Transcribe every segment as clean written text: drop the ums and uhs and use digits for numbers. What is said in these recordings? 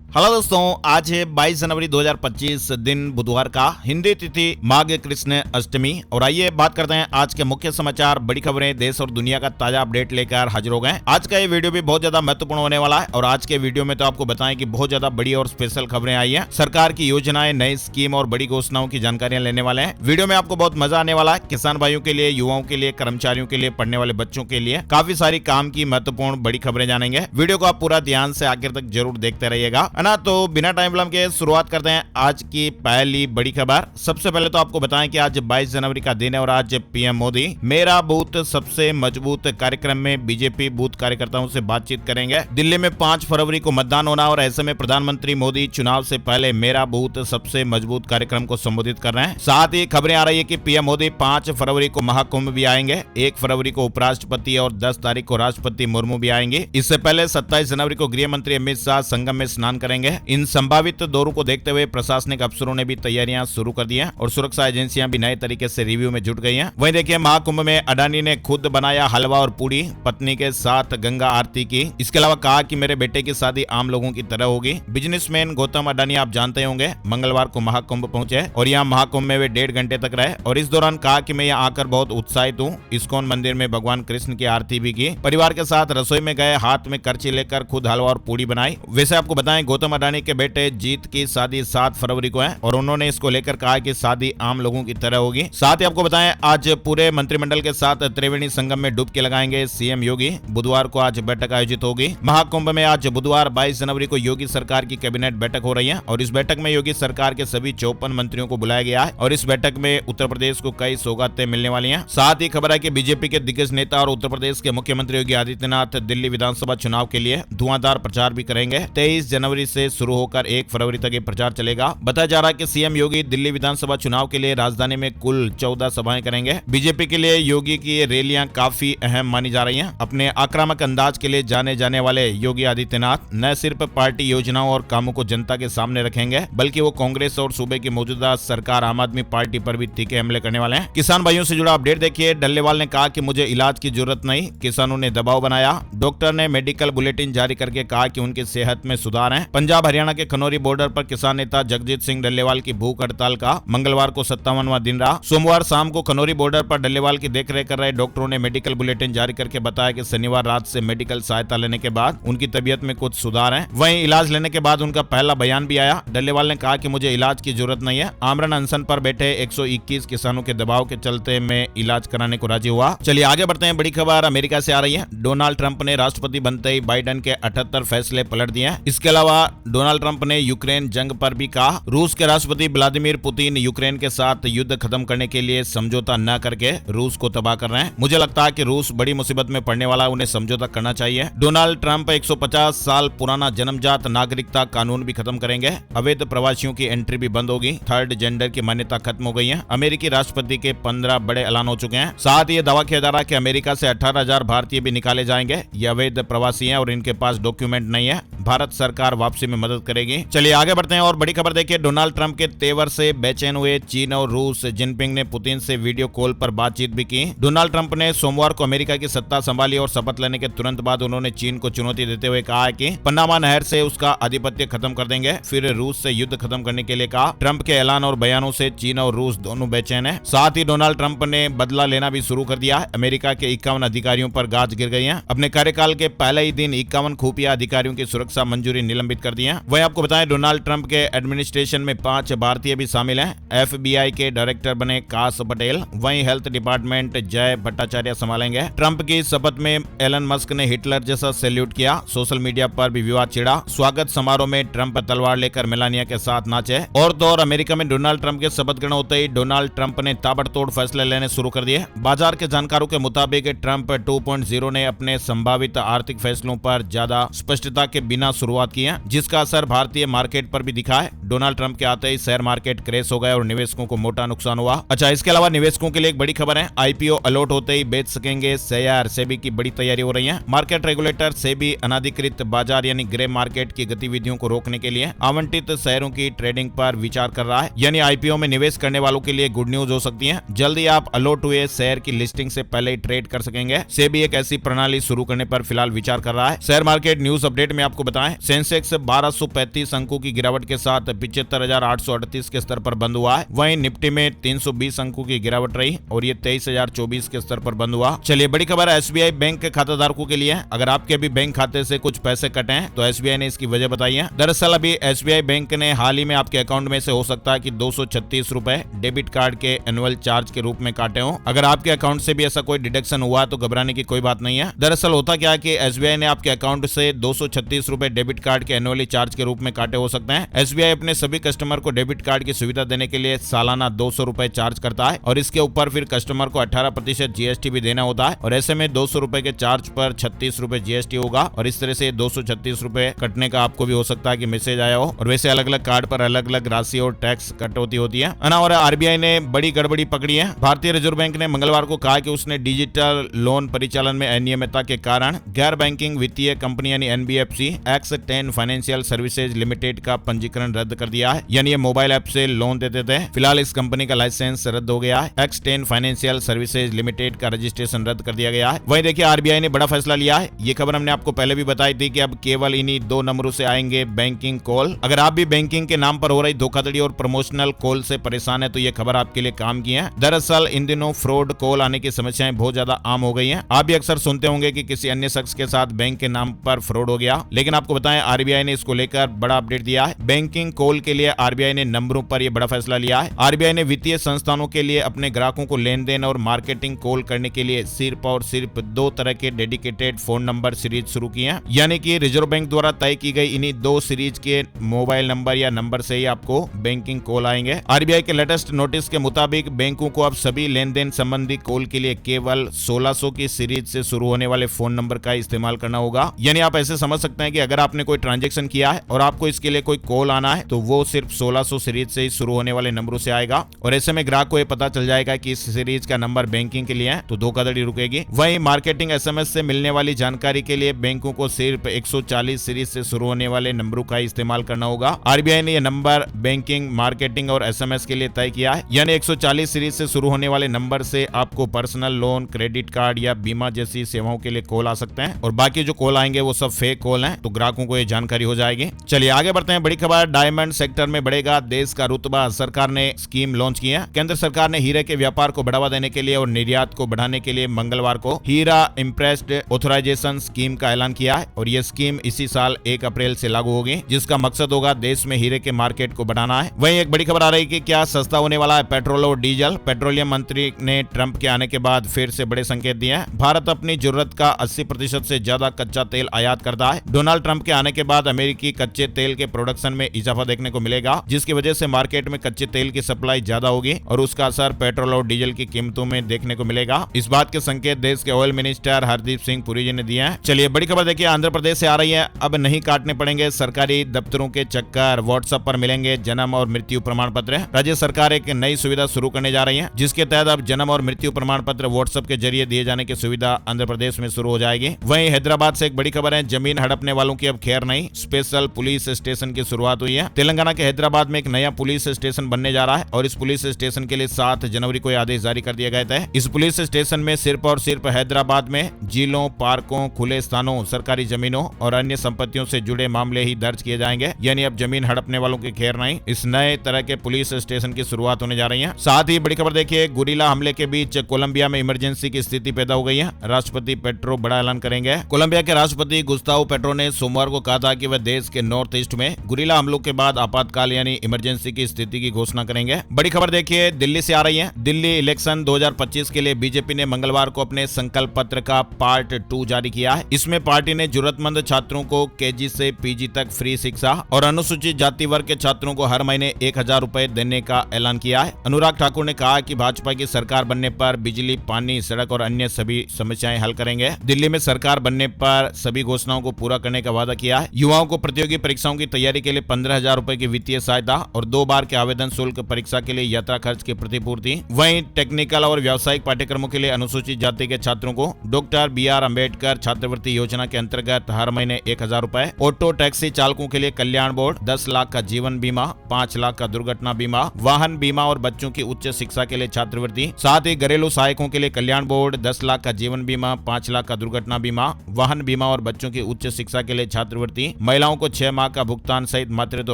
Hello दोस्तों, आज है 22 जनवरी 2025 दिन बुधवार का, हिंदी तिथि माघ कृष्ण अष्टमी। और आइए बात करते हैं आज के मुख्य समाचार, बड़ी खबरें, देश और दुनिया का ताजा अपडेट लेकर हाजिर हो गए। आज का ये वीडियो भी बहुत ज्यादा महत्वपूर्ण होने वाला है और आज के वीडियो में तो आपको बताएं कि बहुत ज्यादा बड़ी और स्पेशल खबरें आई हैं। सरकार की योजनाएं, नई स्कीम और बड़ी घोषणाओं की जानकारियां लेने वाले हैं। वीडियो में आपको बहुत मजा आने वाला है। किसान भाइयों के लिए, युवाओं के लिए, कर्मचारियों के लिए, पढ़ने वाले बच्चों के लिए काफी सारी काम की महत्वपूर्ण बड़ी खबरें जानेंगे। वीडियो को आप पूरा ध्यान से आखिर तक जरूर देखते रहिएगा, है ना। तो बिना टाइम विलंब के शुरुआत करते हैं आज की पहली बड़ी खबर। सबसे पहले तो आपको बताएं कि आज 22 जनवरी का दिन है और आज पीएम मोदी मेरा बूथ सबसे मजबूत कार्यक्रम में बीजेपी बूथ कार्यकर्ताओं से बातचीत करेंगे। दिल्ली में 5 फरवरी को मतदान होना और ऐसे में प्रधानमंत्री मोदी चुनाव से पहले मेरा बूथ सबसे मजबूत कार्यक्रम को संबोधित कर रहे हैं। साथ ही खबरें आ रही है कि पीएम मोदी 5 फरवरी को महाकुंभ भी आएंगे, 1 फरवरी को उपराष्ट्रपति और 10 तारीख को राष्ट्रपति मुर्मू भी आएंगे। इससे पहले 27 जनवरी को गृह मंत्री अमित शाह संगम में स्नान करेंगे। इन संभावित दौरों को देखते हुए प्रशासनिक अफसरों ने भी तैयारियां शुरू कर दी हैं और सुरक्षा एजेंसियां भी नए तरीके से रिव्यू में जुट गई हैं। वहीं देखिए, महाकुंभ में अडानी ने खुद बनाया हलवा और पूड़ी, पत्नी के साथ गंगा आरती की। इसके अलावा कहा कि मेरे बेटे की शादी आम लोगों की तरह होगी। बिजनेसमैन गौतम अडानी आप जानते होंगे, मंगलवार को महाकुंभ पहुंचे और यहाँ महाकुंभ में वे 1.5 घंटे तक रहे और इस दौरान कहा कि मैं यहाँ आकर बहुत उत्साहित हूँ। इस्कॉन मंदिर में भगवान कृष्ण की आरती भी की, परिवार के साथ रसोई में गए, हाथ में करची लेकर खुद हलवा और पूड़ी बनाई। वैसे आपको बताएं, गौतम अडानी के बेटे जीत की शादी 7 फरवरी को है और उन्होंने इसको लेकर कहा कि शादी आम लोगों की तरह होगी। साथ ही आपको बताएं, आज पूरे मंत्रिमंडल के साथ त्रिवेणी संगम में डुबकी लगाएंगे सीएम योगी। बुधवार को आज बैठक आयोजित होगी। महाकुंभ में आज बुधवार 22 जनवरी को योगी सरकार की कैबिनेट बैठक हो रही है और इस बैठक में योगी सरकार के सभी 54 मंत्रियों को बुलाया गया है और इस बैठक में उत्तर प्रदेश को कई सौगातें मिलने वाली हैं। साथ ही खबर है कि बीजेपी के दिग्गज नेता और उत्तर प्रदेश के मुख्यमंत्री योगी आदित्यनाथ दिल्ली विधानसभा चुनाव के लिए धुआंधार प्रचार भी करेंगे। 23 जनवरी से शुरू होकर 1 फरवरी तक ये प्रचार चलेगा। बताया जा रहा है कि सीएम योगी दिल्ली विधानसभा चुनाव के लिए राजधानी में कुल 14 सभाएं करेंगे। बीजेपी के लिए योगी की ये रैलियां काफी अहम मानी जा रही हैं। अपने आक्रामक अंदाज के लिए जाने जाने वाले योगी आदित्यनाथ न सिर्फ पार्टी योजनाओं और कामों को जनता के सामने रखेंगे, बल्कि वो कांग्रेस और सूबे की मौजूदा सरकार आम आदमी पार्टी पर भी तीखे हमले करने वाले हैं। किसान भाइयों से जुड़ा अपडेट देखिए। डल्लेवाल ने कहा कि मुझे इलाज की जरूरत नहीं, किसानों ने दबाव बनाया। डॉक्टर ने मेडिकल बुलेटिन जारी करके कहा कि उनकी सेहत में सुधार है। पंजाब हरियाणा के खनौरी बॉर्डर पर किसान नेता जगजीत सिंह डल्लेवाल की भूख हड़ताल का मंगलवार को 57वां दिन रहा। सोमवार शाम को खनौरी बॉर्डर पर डल्लेवाल की देखरेख कर रहे डॉक्टरों ने मेडिकल बुलेटिन जारी करके बताया कि शनिवार रात से मेडिकल सहायता लेने के बाद उनकी तबीयत में कुछ सुधार है। वहीं इलाज लेने के बाद उनका पहला बयान भी आया। डल्लेवाल ने कहा कि मुझे इलाज की जरूरत नहीं है। आमरण अनशन पर बैठे 121 किसानों के दबाव के चलते मैं इलाज कराने को राजी हुआ। चलिए आगे बढ़ते हैं। बड़ी खबर अमेरिका से आ रही है। डोनाल्ड ट्रंप ने राष्ट्रपति बनते ही बाइडेन के 78 फैसले पलट दिए। इसके अलावा डोनाल्ड ट्रंप ने यूक्रेन जंग पर भी कहा, रूस के राष्ट्रपति व्लादिमीर पुतिन यूक्रेन के साथ युद्ध खत्म करने के लिए समझौता न करके रूस को तबाह कर रहे हैं। मुझे लगता है कि रूस बड़ी मुसीबत में पड़ने वाला, उन्हें समझौता करना चाहिए। डोनाल्ड ट्रंप 150 साल पुराना जन्मजात नागरिकता कानून भी खत्म करेंगे। अवैध प्रवासियों की एंट्री भी बंद होगी। थर्ड जेंडर की मान्यता खत्म हो गई है। अमेरिकी राष्ट्रपति के 15 बड़े ऐलान हो चुके हैं। साथ ही ये दावा किया जा रहा है कि अमेरिका से 18,000 भारतीय भी निकाले जाएंगे। ये अवैध प्रवासी हैं और इनके पास डॉक्यूमेंट नहीं है। भारत सरकार वापसी में मदद करेगी। चलिए आगे बढ़ते हैं और बड़ी खबर देखिए। डोनाल्ड ट्रंप के तेवर से बेचैन हुए चीन और रूस। जिनपिंग ने पुतिन से वीडियो कॉल पर बातचीत भी की। डोनाल्ड ट्रंप ने सोमवार को अमेरिका की सत्ता संभाली और शपथ लेने के तुरंत बाद उन्होंने चीन को चुनौती देते हुए कहा है कि पनामा नहर से उसका आधिपत्य खत्म कर देंगे, फिर रूस से युद्ध खत्म करने के लिए कहा। ट्रंप के ऐलान और बयानों से चीन और रूस दोनों बेचैन है। साथ ही डोनाल्ड ट्रंप ने बदला लेना भी शुरू कर दिया है। अमेरिका के 51 अधिकारियों पर गाज गिर गई है। अपने कार्यकाल के पहले ही दिन 51 खुफिया अधिकारियों की सुरक्षा मंजूरी निलंबित कर दी है। वहीं आपको बताएं, डोनाल्ड ट्रंप के एडमिनिस्ट्रेशन में 5 भारतीय भी शामिल हैं। FBI के डायरेक्टर बने काश पटेल। वहीं हेल्थ डिपार्टमेंट जय भट्टाचार्य संभालेंगे। ट्रंप की शपथ में एलन मस्क ने हिटलर जैसा सैल्यूट किया। सोशल मीडिया पर भी विवाद छिड़ा। स्वागत समारोह में ट्रंप तलवार लेकर मेलानिया के साथ नाचे। और तो और अमेरिका में डोनाल्ड ट्रंप के शपथ ग्रहण होते ही डोनाल्ड ट्रंप ने ताबड़तोड़ फैसले लेने शुरू कर दिए। बाजार के जानकारों के मुताबिक ट्रंप 2.0 ने अपने संभावित आर्थिक फैसलों पर ज्यादा स्पष्टता के बिना शुरुआत की है, जिसका असर भारतीय मार्केट पर भी दिखा है। डोनाल्ड ट्रंप के आते ही शेयर मार्केट क्रैश हो गए और निवेशकों को मोटा नुकसान हुआ। अच्छा, इसके अलावा निवेशकों के लिए एक बड़ी खबर है। IPO अलॉट होते ही बेच सकेंगे शेयर। सेबी की बड़ी तैयारी हो रही है। मार्केट रेगुलेटर सेबी अनाधिकृत बाजार यानी ग्रे मार्केट की गतिविधियों को रोकने के लिए आवंटित शेयरों की ट्रेडिंग पर विचार कर रहा है। यानी IPO में निवेश करने वालों के लिए गुड न्यूज हो सकती है। जल्दी आप अलॉट हुए शेयर की लिस्टिंग से पहले ही ट्रेड कर सकेंगे। सेबी एक ऐसी प्रणाली शुरू करने पर फिलहाल विचार कर रहा है। शेयर मार्केट न्यूज अपडेट में आपको बताएं, सेंसेक्स 1235 अंकों की गिरावट के साथ 75,838 के स्तर पर बंद हुआ है। वहीं निफ्टी में 320 अंकों की गिरावट रही और ये 23,024 के स्तर पर बंद हुआ। चलिए बड़ी खबर एसबीआई बैंक के खाताधारकों के लिए। अगर आपके भी बैंक खाते से कुछ पैसे कटे हैं तो एसबीआई ने इसकी वजह बताई है। दरअसल अभी एसबीआई बैंक ने हाल ही में आपके अकाउंट में से हो सकता है कि 236 रुपए डेबिट कार्ड के एनुअल चार्ज के रूप में काटे हो। अगर आपके अकाउंट से भी ऐसा कोई डिडक्शन हुआ तो घबराने की कोई बात नहीं है। दरअसल होता क्या है कि एसबीआई ने आपके अकाउंट से 236 रुपए डेबिट कार्ड के एनुअली चार्ज के रूप में काटे हो सकते हैं। एसबीआई अपने सभी कस्टमर को डेबिट कार्ड की सुविधा देने के लिए सालाना 200 रुपए चार्ज करता है और इसके ऊपर फिर कस्टमर को 18% जीएसटी भी देना होता है और ऐसे में 200 रुपए के चार्ज पर 36 रुपए जीएसटी होगा और इस तरह से 236 रुपए कटने का आपको भी हो सकता है कि मैसेज आया हो। और वैसे अलग अलग कार्ड पर अलग अलग राशि और टैक्स कटौती होती है ना। और आरबीआई ने बड़ी गड़बड़ी पकड़ी है। भारतीय रिजर्व बैंक ने मंगलवार को कहा कि उसने डिजिटल लोन परिचालन में अनियमितता के कारण गैर बैंकिंग वित्तीय कंपनी यानी NBFC X10 financial services limited का पंजीकरण रद्द कर दिया है। यानी ये मोबाइल ऐप से लोन देते थे। फिलहाल इस कंपनी का लाइसेंस रद्द हो गया है। X10 फाइनेंशियल सर्विसेज लिमिटेड का रजिस्ट्रेशन रद्द कर दिया गया है। वहीं देखिए आरबीआई ने बड़ा फैसला लिया है। ये खबर हमने आपको पहले भी बताई थी कि अब केवल इन्हीं 2 नंबरों से आएंगे बैंकिंग कॉल। अगर आप भी बैंकिंग के नाम पर हो रही धोखाधड़ी और प्रमोशनल कॉल से परेशान है तो ये खबर आपके लिए काम की है। दरअसल इन दिनों फ्रॉड कॉल आने की समस्याएं बहुत ज्यादा आम हो गई हैं। आप भी अक्सर सुनते होंगे कि किसी अन्य शख्स के साथ बैंक के नाम पर फ्रॉड हो गया। लेकिन आपको बताएं आरबीआई ने इसको लेकर बड़ा अपडेट दिया है। बैंकिंग कॉल के लिए आरबीआई ने नंबरों पर यह बड़ा फैसला लिया है। आरबीआई ने वित्तीय संस्थानों के लिए अपने ग्राहकों को लेन देन और मार्केटिंग कॉल करने के लिए सिर्फ और सिर्फ 2 तरह के डेडिकेटेड फोन नंबर सीरीज शुरू किए हैं। यानी कि रिजर्व बैंक द्वारा तय की गई इन्हीं 2 सीरीज के मोबाइल नंबर या नंबर से ही आपको बैंकिंग कॉल आएंगे। आरबीआई के लेटेस्ट नोटिस के मुताबिक बैंकों को अब सभी लेन देन संबंधी कॉल के लिए केवल 1600 की सीरीज से शुरू होने वाले फोन नंबर का इस्तेमाल करना होगा। यानी आप ऐसे समझ सकते हैं कि अगर आपने कोई ट्रांजैक्शन किया है और आपको इसके लिए कोई कॉल आना है तो वो सिर्फ 1600 सीरीज से ही शुरू होने वाले नंबरों से आएगा और ऐसे में ग्राहक को यह पता चल जाएगा कि इस सीरीज का नंबर बैंकिंग के लिए है तो धोखाधड़ी रुकेगी। वहीं मार्केटिंग एसएमएस से मिलने वाली जानकारी के लिए बैंकों को सिर्फ 140 सीरीज से शुरू होने वाले नंबरों का इस्तेमाल करना होगा। आरबीआई ने यह नंबर बैंकिंग, मार्केटिंग और एसएमएस के लिए तय किया है। यानी 140 सीरीज से शुरू होने वाले नंबर से आपको पर्सनल लोन, क्रेडिट कार्ड या बीमा जैसी सेवाओं के लिए कॉल आ सकते हैं और बाकी जो कॉल आएंगे वो सब फेक कॉल हैं तो ग्राहकों को ये जानकारी हो जाएगी। चलिए आगे बढ़ते हैं। बड़ी खबर, डायमंड सेक्टर में बढ़ेगा देश का रुतबा। सरकार ने स्कीम लॉन्च की है। केंद्र सरकार ने हीरे के व्यापार को बढ़ावा देने के लिए और निर्यात को बढ़ाने के लिए मंगलवार को हीरा इंप्रेस्ड ऑथराइजेशन स्कीम का ऐलान किया है और यह स्कीम इसी साल 1 अप्रैल से लागू होगी, जिसका मकसद होगा देश में हीरे के मार्केट को बढ़ाना है। वहीं एक बड़ी खबर आ रही है कि क्या सस्ता होने वाला है पेट्रोल और डीजल। पेट्रोलियम मंत्री ने ट्रंप के आने के बाद फिर से बड़े संकेत दिए हैं। भारत अपनी जरूरत का 80% से ज्यादा कच्चा तेल आयात करता है। डोनाल्ड ट्रंप के आने के बाद अमेरिकी कच्चे तेल के प्रोडक्शन में इजाफा देखने को मिलेगा, जिसकी वजह से मार्केट में कच्चे तेल की सप्लाई ज्यादा होगी और उसका असर पेट्रोल और डीजल की कीमतों में देखने को मिलेगा। इस बात के संकेत देश के ऑयल मिनिस्टर हरदीप सिंह पुरी जी ने दिए हैं। चलिए बड़ी खबर देखिए, आंध्र प्रदेश से आ रही है। अब नहीं काटने पड़ेंगे सरकारी दफ्तरों के चक्कर, व्हाट्सएप पर मिलेंगे जन्म और मृत्यु प्रमाण पत्र। राज्य सरकार एक नई सुविधा शुरू करने जा रही है, जिसके तहत अब जन्म और मृत्यु प्रमाण पत्र व्हाट्सएप के जरिए दिए जाने की सुविधा आंध्र प्रदेश में शुरू हो जाएगी। वहीं हैदराबाद से एक बड़ी खबर है, जमीन हड़पने वालों की अब खैर नहीं। स्पेशल पुलिस स्टेशन की शुरुआत हुई है। तेलंगाना के हैदराबाद में एक नया पुलिस स्टेशन बनने जा रहा है और इस पुलिस स्टेशन के लिए 7 जनवरी को आदेश जारी कर दिया गया था। इस पुलिस स्टेशन में सिर्फ और सिर्फ हैदराबाद में झीलों, पार्कों, खुले स्थानों, सरकारी जमीनों और अन्य संपत्तियों से जुड़े मामले ही दर्ज किए जाएंगे। यानी अब जमीन हड़पने वालों की खैर नहीं। इस नए तरह के पुलिस स्टेशन की शुरुआत होने जा रही है। साथ ही बड़ी खबर देखिए, गुरिल्ला हमले के बीच कोलंबिया में इमरजेंसी की स्थिति पैदा हो गई है। राष्ट्रपति पेट्रो बड़ा ऐलान करेंगे। कोलंबिया के राष्ट्रपति गुस्तावो पेट्रो ने सोमवार को कहा था कि वह देश के नॉर्थ ईस्ट में गुरिल्ला हमलों के बाद आपातकाल यानी इमरजेंसी की स्थिति की घोषणा करेंगे। बड़ी खबर देखिए, दिल्ली से आ रही है। दिल्ली इलेक्शन 2025 के लिए बीजेपी ने मंगलवार को अपने संकल्प पत्र का पार्ट 2 जारी किया है। इसमें पार्टी ने जरूरतमंद छात्रों को केजी से पीजी तक फ्री शिक्षा और अनुसूचित जाति वर्ग के छात्रों को हर महीने 1000 रुपए देने का ऐलान किया है। अनुराग ठाकुर ने कहा कि भाजपा की सरकार बनने पर बिजली, पानी, सड़क और अन्य सभी समस्याएं हल करेंगे। दिल्ली में सरकार बनने पर सभी घोषणाओं को पूरा करने का वादा किया है। युवाओं को प्रतियोगी परीक्षाओं की तैयारी के लिए 15,000 रुपए की वित्तीय सहायता और 2 बार के आवेदन शुल्क, परीक्षा के लिए यात्रा खर्च की प्रतिपूर्ति। वहीं टेक्निकल और व्यावसायिक पाठ्यक्रमों के लिए अनुसूचित जाति के छात्रों को डॉक्टर BR अम्बेडकर छात्रवृत्ति योजना के अंतर्गत हर महीने 1000 रुपए। ऑटो टैक्सी चालकों के लिए कल्याण बोर्ड 10 लाख का जीवन बीमा, 5 लाख का दुर्घटना बीमा, वाहन बीमा और बच्चों की उच्च शिक्षा के लिए छात्रवृत्ति। साथ ही घरेलू सहायकों के लिए कल्याण बोर्ड 10 लाख का जीवन बीमा, 5 लाख का दुर्घटना बीमा, वाहन बीमा और बच्चों की उच्च शिक्षा के लिए छात्रवृत्ति। महिलाओं को 6 माह का भुगतान सहित मातृत्व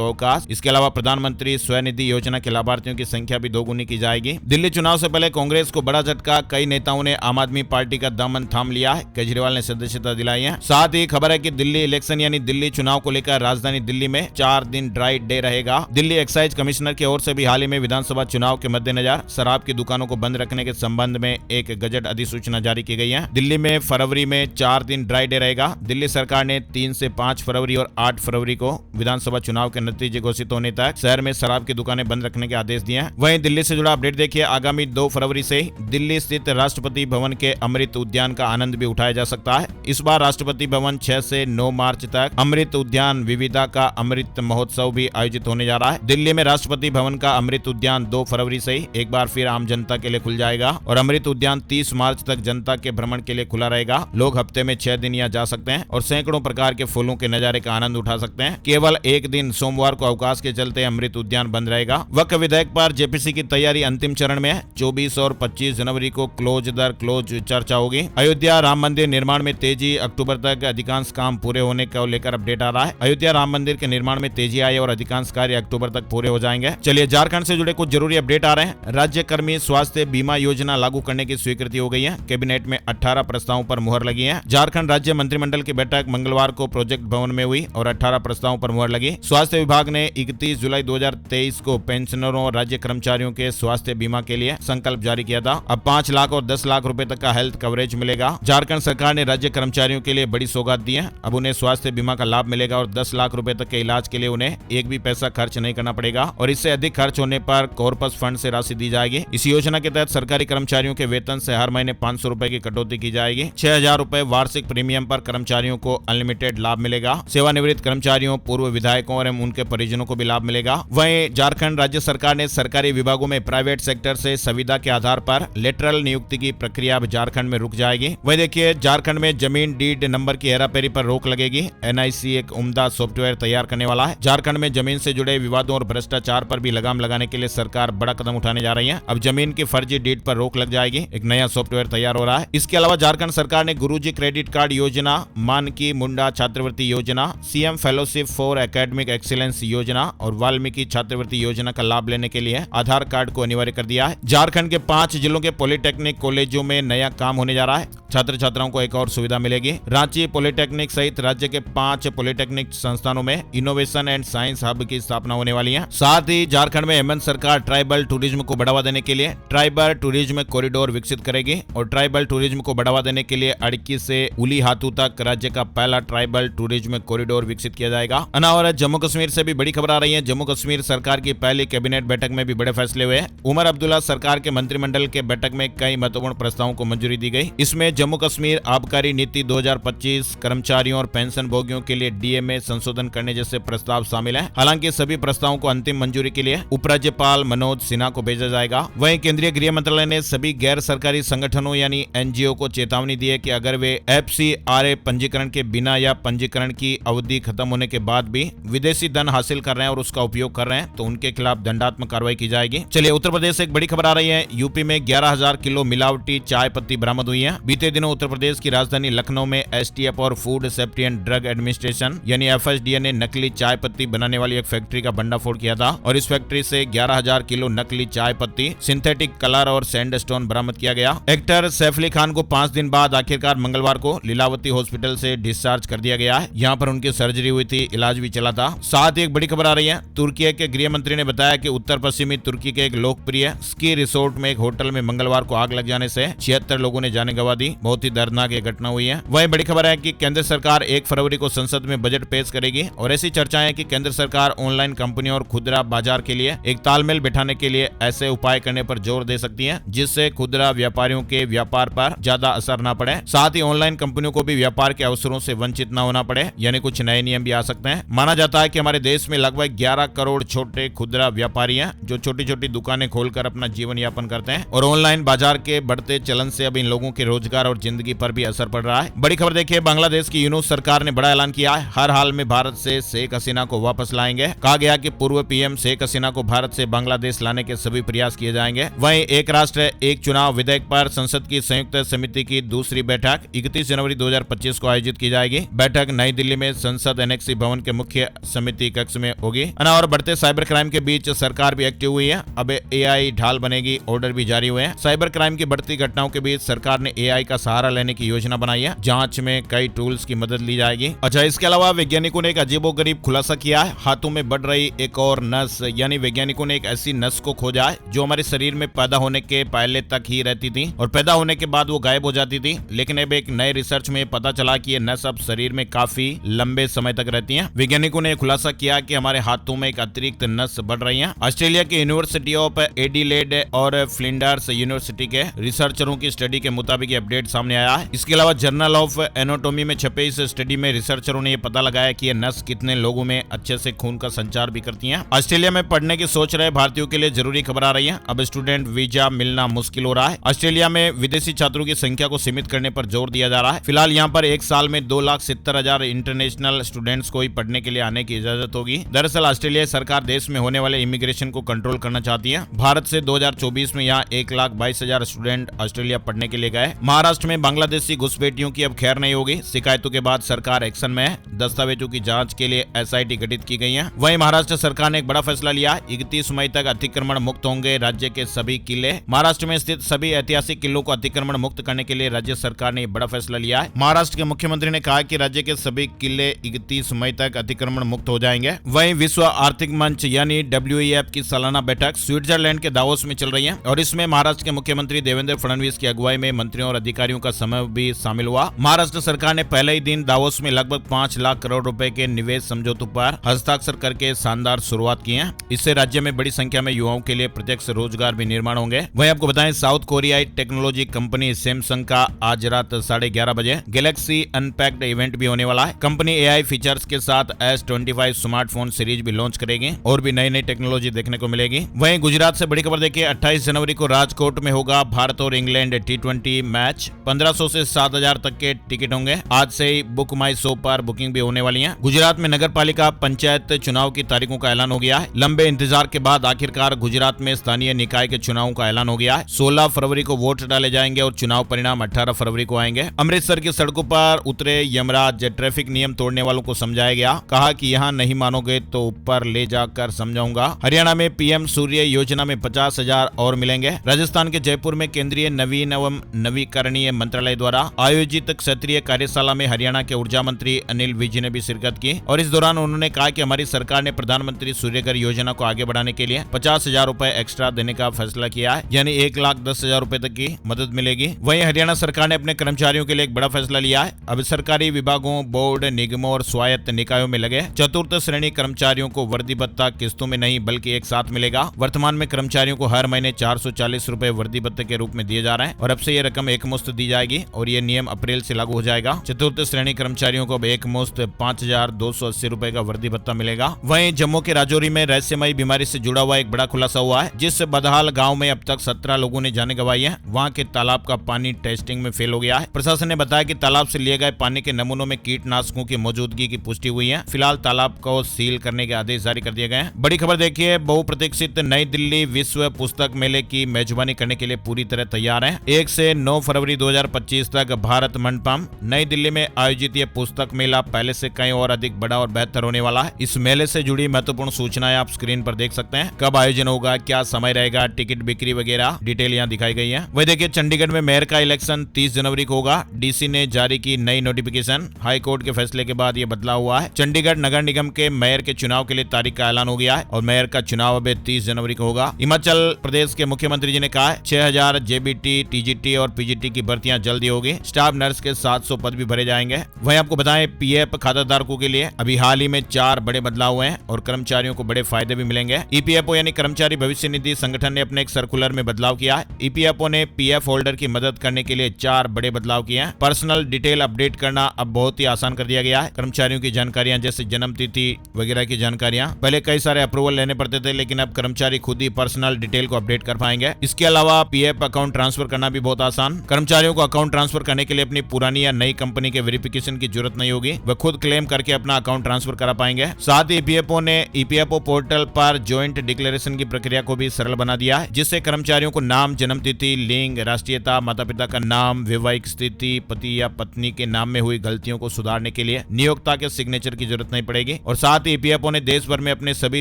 अवकाश। इसके अलावा प्रधानमंत्री स्वनिधि योजना के लाभार्थियों की संख्या भी दोगुनी की जाएगी। दिल्ली चुनाव से पहले कांग्रेस को बड़ा झटका, कई नेताओं ने आम आदमी पार्टी का दामन थाम लिया है। केजरीवाल ने सदस्यता दिलाई है। साथ ही खबर है कि दिल्ली इलेक्शन यानी दिल्ली चुनाव को लेकर राजधानी दिल्ली में 4 दिन ड्राई डे रहेगा। दिल्ली एक्साइज कमिश्नर की ओर से भी हाल ही में विधानसभा चुनाव के मद्देनजर शराब की दुकानों को बंद रखने के संबंध में एक गजट अधिसूचना जारी की गई है। दिल्ली में फरवरी में 4 दिन ड्राई डे रहेगा। दिल्ली सरकार ने 3 से 5 फरवरी और 8 फरवरी को विधानसभा चुनाव के नतीजे घोषित होने तक शहर में शराब की दुकानें बंद रखने के आदेश दिए हैं। वहीं दिल्ली से जुड़ा अपडेट देखिए, आगामी 2 फरवरी से दिल्ली स्थित राष्ट्रपति भवन के अमृत उद्यान का आनंद भी उठाया जा सकता है। इस बार राष्ट्रपति भवन 6 से 9 मार्च तक अमृत उद्यान विविधा का अमृत महोत्सव भी आयोजित होने जा रहा है। दिल्ली में राष्ट्रपति भवन का अमृत उद्यान 2 फरवरी से ही एक बार फिर आम जनता के लिए खुल जाएगा और अमृत उद्यान 30 मार्च तक जनता के भ्रमण के लिए खुला रहेगा। लोग हफ्ते में 6 दिन यहाँ जा सकते हैं और सैकड़ों प्रकार के फूलों के नजारे का आनंद उठा सकते हैं। केवल एक दिन सोमवार को अवकाश के चलते अमृत उद्यान बंद रहेगा। वक्फ विधेयक पर जेपीसी की तैयारी अंतिम चरण में है। 24 और 25 जनवरी को क्लोज दर क्लोज चर्चा होगी। अयोध्या राम मंदिर निर्माण में तेजी, अक्टूबर तक अधिकांश काम पूरे होने को लेकर अपडेट आ रहा है। अयोध्या राम मंदिर के निर्माण में तेजी आई और अधिकांश कार्य अक्टूबर तक पूरे हो जाएंगे। चलिए झारखंड से जुड़े कुछ जरूरी अपडेट आ रहे हैं। राज्य कर्मी स्वास्थ्य बीमा योजना लागू करने की स्वीकृति हो गई है। कैबिनेट में 18 प्रस्तावों पर मुहर लगी है। झारखंड राज्य मंत्रिमंडल की बैठक मंगलवार को प्रोजेक्ट भवन में हुई और 18 प्रस्तावों पर मुहर लगी। स्वास्थ्य विभाग ने 31 जुलाई 2023 को पेंशनरों और राज्य कर्मचारियों के स्वास्थ्य बीमा के लिए संकल्प जारी किया था। अब 5 लाख और 10 लाख रुपए तक का हेल्थ कवरेज मिलेगा। झारखंड सरकार ने राज्य कर्मचारियों के लिए बड़ी सौगात दी है। अब उन्हें स्वास्थ्य बीमा का लाभ मिलेगा और 10 लाख रुपए तक के इलाज के लिए उन्हें एक भी पैसा खर्च नहीं करना पड़ेगा और इससे अधिक खर्च होने पर कॉर्पस फंड से राशि दी जाएगी। इस योजना के तहत सरकारी कर्मचारियों के वेतन से हर महीने 500 रुपए की कटौती की जाएगी। 6,000 रुपए वार्षिक प्रीमियम पर कर्मचारियों को अनलिमिटेड लाभ मिलेगा। सेवानिवृत्त कर्मचारियों, पूर्व विधायकों और उनके परिजनों को भी लाभ मिलेगा। वहीं झारखंड राज्य सरकार ने सरकारी विभागों में प्राइवेट सेक्टर से संविदा के आधार पर लेटरल नियुक्ति की प्रक्रिया अब झारखंड में रुक जाएगी। वही देखिए, झारखंड में जमीन डीड नंबर की हेराफेरी पर रोक लगेगी। एनआईसी एक उम्दा सॉफ्टवेयर तैयार करने वाला है। झारखंड में जमीन से जुड़े विवादों और भ्रष्टाचार पर भी लगाम लगाने के लिए सरकार बड़ा कदम उठाने जा रही है। अब जमीन की फर्जी डीड पर रोक लग जाएगी। एक नया सॉफ्टवेयर तैयार हो रहा है। इसके अलावा झारखंड सरकार ने गुरुजी क्रेडिट कार्ड योजना, मानकी मुंडा छात्रवृत्ति योजना, CM fellowship for academic excellence योजना और वाल्मीकि छात्रवृत्ति योजना का लाभ लेने के लिए आधार कार्ड को अनिवार्य कर दिया है। झारखंड के 5 जिलों के पॉलिटेक्निक कॉलेजों में नया काम होने जा रहा है। छात्र छात्राओं को एक और सुविधा मिलेगी। रांची पॉलिटेक्निक सहित राज्य के 5 पॉलिटेक्निक संस्थानों में इनोवेशन एंड साइंस हब की स्थापना होने वाली है। साथ ही झारखंड में हेमंत सरकार ट्राइबल टूरिज्म को बढ़ावा देने के लिए ट्राइबल टूरिज्म कॉरिडोर विकसित करेगी और ट्राइबल टूरिज्म को बढ़ावा देने के लिए अड़की से उलीहातू तक राज्य का पहला ट्राइबल टूरिज्म कॉरिडोर विकसित किया जाएगा। अनावर जम्मू कश्मीर से भी बड़ी खबर आ रही है। जम्मू कश्मीर सरकार की पहली कैबिनेट बैठक में भी बड़े फैसले हुए। उमर अब्दुल्ला सरकार के मंत्रिमंडल के बैठक में कई महत्वपूर्ण प्रस्तावों को मंजूरी दी गई। इसमें जम्मू कश्मीर आबकारी नीति 2025, कर्मचारियों और पेंशन भोगियों के लिए डीए संशोधन करने जैसे प्रस्ताव शामिल हैं। हालांकि सभी प्रस्तावों को अंतिम मंजूरी के लिए उपराज्यपाल मनोज सिन्हा को भेजा जाएगा। वहीं केंद्रीय गृह मंत्रालय ने सभी गैर सरकारी संगठनों यानी एनजीओ को चेतावनी दी है कि अगर वे एफसीआरए पंजीकरण के बिना या पंजीकरण की अवधि खत्म होने के बाद भी विदेशी धन हासिल कर रहे हैं और उसका उपयोग कर रहे हैं तो उनके खिलाफ दंडात्मक कार्रवाई की जाएगी। चलिए उत्तर प्रदेश से एक बड़ी खबर आ रही है। यूपी में 11,000 किलो मिलावटी चाय पत्ती बरामद हुई है। बीते दिनों उत्तर प्रदेश की राजधानी लखनऊ में एसटीएफ और food safety and drug administration यानी एफएसडीए ने नकली चाय पत्ती बनाने वाली एक फैक्ट्री का भंडाफोड़ किया था और इस फैक्ट्री से 11,000 किलो नकली चाय पत्ती, सिंथेटिक कलर और सैंडस्टोन बरामद किया गया। एक्टर सैफ अली खान को 5 दिन बाद आखिरकार मंगलवार को लीलावती हॉस्पिटल से डिस्चार्ज कर दिया गया है। यहाँ पर उनकी सर्जरी हुई थी, इलाज भी चला था। साथ ही एक बड़ी खबर आ रही है। तुर्की के गृह मंत्री ने बताया कि उत्तर पश्चिमी तुर्की के एक लोकप्रिय स्की रिसोर्ट में एक होटल में मंगलवार को आग लग जाने से 76 लोगों ने जान गंवा दी। बहुत ही दर्दनाक ये घटना हुई है। वही बड़ी खबर है कि केंद्र सरकार 1 फरवरी को संसद में बजट पेश करेगी और ऐसी चर्चाएं हैं कि केंद्र सरकार ऑनलाइन कंपनियों और खुदरा बाजार के लिए एक तालमेल बिठाने के लिए ऐसे उपाय करने पर जोर दे सकती है जिससे खुदरा व्यापारियों के व्यापार पर ज्यादा असर न पड़े। साथ ही ऑनलाइन कंपनियों को भी व्यापार के अवसरों से वंचित न होना पड़े, यानी कुछ नए नियम भी आ सकते हैं। माना जाता है कि हमारे देश में लगभग 11 करोड़ छोटे खुदरा व्यापारी हैं जो छोटी छोटी दुकानें खोलकर अपना जीवन यापन करते हैं और ऑनलाइन बाजार के बढ़ते चलन से अब इन लोगों के रोजगार और जिंदगी पर भी असर पड़ रहा है। बड़ी खबर देखिए, बांग्लादेश की यूनुस सरकार ने बड़ा ऐलान किया है। हर हाल में भारत से शेख हसीना को वापस लाएंगे। कहा गया कि पूर्व पीएम शेख हसीना को भारत से बांग्लादेश लाने के सभी प्रयास किए जाएंगे। वहीं एक राष्ट्र एक चुनाव विधेयक पर संसद की संयुक्त समिति की दूसरी बैठक 31 जनवरी 2025 को आयोजित की जाएगी। बैठक नई दिल्ली में संसद एनेक्सी भवन के मुख्य समिति कक्ष में होगी। और बढ़ते साइबर क्राइम के बीच सरकार भी एक्टिव हुई है। अब AI ढाल बनेगी, ऑर्डर भी जारी हुए हैं। साइबर क्राइम की बढ़ती घटनाओं के बीच सरकार ने AI का सहारा लेने की योजना बनाई है। जांच में कई टूल्स की मदद ली जाएगी। अच्छा, इसके अलावा वैज्ञानिकों ने एक अजीबोगरीब खुलासा किया है। हाथों में बढ़ रही एक और नस, यानी वैज्ञानिकों ने एक ऐसी नस को खोजा है जो हमारे शरीर में पैदा होने के पहले तक ही रहती थी और पैदा होने के बाद वो गायब हो जाती थी। लेकिन अब एक नए रिसर्च में पता चला कि ये नस अब शरीर में काफी लंबे समय तक रहती है। वैज्ञानिकों ने खुलासा किया कि हमारे हाथों में एक अतिरिक्त नस बढ़ रही है। ऑस्ट्रेलिया के यूनिवर्सिटी ऑफ एडिलेड और फ्लिंडर्स यूनिवर्सिटी के रिसर्चरों की स्टडी के मुताबिक ये अपडेट सामने आया है। इसके अलावा जर्नल ऑफ एनाटॉमी में छपे इस स्टडी में रिसर्चरों ने पता लगाया कि ये नस कितने लोगों में अच्छे से खून का संचार भी करती है। ऑस्ट्रेलिया में पढ़ने की सोच रहे भारतीयों के लिए जरूरी खबर आ रही है। अब स्टूडेंट वीजा मिलना मुश्किल हो रहा है। ऑस्ट्रेलिया में विदेशी छात्रों की संख्या को सीमित करने पर जोर दिया जा रहा है। फिलहाल यहाँ पर एक साल में 2,70,000 इंटरनेशनल स्टूडेंट्स को ही पढ़ने के लिए आने की इजाजत होगी। दरअसल ऑस्ट्रेलियाई सरकार देश में होने वाले इमिग्रेशन को कंट्रोल करना चाहती है। भारत से 2024 में यहाँ 1,22,000 स्टूडेंट ऑस्ट्रेलिया पढ़ने के लिए गए। महाराष्ट्र में बांग्लादेशी घुसपैठियों की अब खैर नहीं होगी। शिकायतों के बाद सरकार एक्शन में है। दस्तावेजों की जांच के लिए SIT गठित की गई है। वहीं महाराष्ट्र सरकार ने एक बड़ा फैसला लिया। 31 मई तक अतिक्रमण मुक्त होंगे राज्य के सभी किले। महाराष्ट्र में स्थित सभी ऐतिहासिक किलों को अतिक्रमण मुक्त करने के लिए राज्य सरकार ने बड़ा फैसला लिया है। महाराष्ट्र के मुख्यमंत्री ने कहा कि राज्य के सभी किले 31 मई तक अतिक्रमण मुक्त हो जाएंगे। वहीं विश्व आर्थिक मंच यानी WEF की सालाना बैठक स्विट्जरलैंड के दावोस में चल रही है और इसमें महाराष्ट्र के मुख्यमंत्री देवेंद्र फडणवीस की अगुवाई में मंत्रियों और अधिकारियों का समूह भी शामिल हुआ। महाराष्ट्र सरकार ने पहले ही दिन दावोस में लगभग 5 लाख करोड़ रुपए के निवेश समझौतों पर हस्ताक्षर करके शानदार शुरुआत की है। इससे राज्य में बड़ी संख्या में युवाओं के लिए प्रत्यक्ष रोजगार भी निर्माण होंगे। वहीं आपको बताएं, साउथ कोरियाई टेक्नोलॉजी कंपनी सैमसंग का आज रात 11:30 बजे गैलेक्सी अनपैक्ड इवेंट भी होने वाला है। कंपनी AI फीचर्स के साथ S25 स्मार्टफोन सीरीज भी लॉन्च करेगी और भी नई नई टेक्नोलॉजी देखने को मिलेगी। वहीं गुजरात से बड़ी खबर देखिए, 28 जनवरी को राजकोट में होगा भारत और इंग्लैंड T20 मैच। 1500 से 7,000 तक के टिकट होंगे। आज से ही बुक माई शो पर बुकिंग भी होने वाली है। गुजरात में नगर पालिका पंचायत चुनाव की तारीखों का ऐलान हो गया है। लंबे इंतजार के बाद आखिरकार गुजरात में स्थानीय निकाय के चुनावों का ऐलान हो गया है। 16 फरवरी को वोट डाले जाएंगे और चुनाव परिणाम 18 फरवरी को आएंगे। अमृतसर की सड़कों पर उतरे यमराज, ट्रैफिक नियम तोड़ने वालों को समझाया गया। कहा कि यहाँ नहीं मानोगे तो ऊपर ले जाकर समझाऊंगा। हरियाणा में PM सूर्य योजना में 50,000 और मिलेंगे। राजस्थान के जयपुर में केंद्रीय नवीन एवं नवीकरणीय मंत्रालय द्वारा आयोजित क्षेत्रीय कार्यशाला में हरियाणा के ऊर्जा मंत्री अनिल विज ने भी शिरकत की और इस दौरान उन्होंने कहा कि हमारी सरकार ने प्रधानमंत्री सूर्यघर योजना को आगे बढ़ाने के लिए 50,000 रुपए एक्स्ट्रा देने का फैसला किया है, यानी 1,10,000 रुपए तक की मदद मिलेगी। वहीं हरियाणा सरकार ने अपने कर्मचारियों के लिए एक बड़ा फैसला लिया है। अब सरकारी विभागों, बोर्ड, निगमों और स्वायत्त निकायों में लगे चतुर्थ श्रेणी कर्मचारियों को वर्दी भत्ता किस्तों में नहीं बल्कि एक साथ मिलेगा। वर्तमान में कर्मचारियों को हर महीने 440 रुपए वर्दी भत्ते के रूप में दिए जा रहे हैं और अब से ये रकम एक मुश्त दी जाएगी और ये नियम अप्रैल से लागू हो जाएगा। चतुर्थ श्रेणी कर्मचारियों को अब एक मुश्त 5,280 रुपए का वर्दी भत्ता मिलेगा। वहीं जम्मू के राजौरी में रहस्यमयी बीमारी से जुड़ा हुआ एक बड़ा खुलासा हुआ है, जिस बदहाल गांव में अब तक 17 लोगों ने जान गंवाई है। वहां के तालाब का पानी टेस्टिंग में फेल हो गया है। प्रशासन ने बताया कि तालाब से लिए गए पानी के नमूनों में कीटनाशकों की मौजूदगी की पुष्टि हुई है। फिलहाल तालाब को सील करने के आदेश जारी कर दिए गए हैं। बड़ी खबर देखिए, बहुप्रतीक्षित नई दिल्ली विश्व पुस्तक मेले की मेजबानी करने के लिए पूरी तरह तैयार है। 1 से 9 फरवरी 2025 तक भारत मंडपम नई दिल्ली में आयोजित यह पुस्तक मेला पहले से कहीं और अधिक बड़ा और बेहतर होने वाला है। इस मेले से जुड़ी महत्वपूर्ण सूचनाएं आप स्क्रीन पर देख सकते हैं। कब आयोजन होगा, क्या समय रहेगा, टिकट बिक्री वगैरह डिटेल यहाँ दिखाई गई है। वही देखिए, चंडीगढ़ में मेयर का इलेक्शन 30 जनवरी को होगा। DC ने जारी की नई नोटिफिकेशन। हाई कोर्ट के फैसले के बाद यह बदलाव हुआ है। चंडीगढ़ नगर निगम के मेयर के चुनाव के लिए तारीख का ऐलान हो गया है और मेयर का चुनाव अब 30 जनवरी को होगा। हिमाचल प्रदेश के मुख्यमंत्री जी ने कहा है 6,000 JBT, TGT और PGT की भर्तियां जल्दी होगी। स्टाफ नर्स के 700 पद भी भरे जाएंगे। वहीं आपको बताएं, PF खाताधारकों के लिए अभी हाल ही में 4 बड़े बदलाव हुए हैं और कर्मचारियों को बड़े फायदे भी मिलेंगे। EPFO यानी कर्मचारी भविष्य निधि संगठन ने अपने एक सर्कुलर में बदलाव किया है। EPFO ने PF होल्डर की मदद करने के लिए 4 बड़े बदलाव किए हैं। पर्सनल डिटेल अपडेट करना अब बहुत ही आसान कर दिया गया है। कर्मचारियों की जानकारियां जैसे जन्म तिथि वगैरह की जानकारियां पहले कई सारे अप्रूवल लेने पड़ते थे, लेकिन अब कर्मचारी खुद ही पर्सनल डिटेल को अपडेट कर पाएंगे। इसके अलावा PF अकाउंट ट्रांसफर करना भी बहुत आसान। कर्मचारियों को अकाउंट ट्रांसफर करने के लिए अपनी पुरानी या नई कंपनी के वेरिफिकेशन की जरूरत नहीं होगी। वह खुद क्लेम करके अपना अकाउंट ट्रांसफर करा पाएंगे। साथ ही EPFO ने EPFO पोर्टल पर ज्वाइंट डिक्लेरेशन की प्रक्रिया को भी सरल बना दिया है, जिससे कर्मचारियों को नाम, जन्म तिथि, लिंग, राष्ट्रीयता, माता पिता का नाम, वैवाहिक स्थिति, पति या पत्नी के नाम में हुई गलतियों को सुधारने के लिए नियोक्ता के सिग्नेचर की जरूरत नहीं पड़ेगी। और साथ ही ईपीएफओ ने देश भर में अपने सभी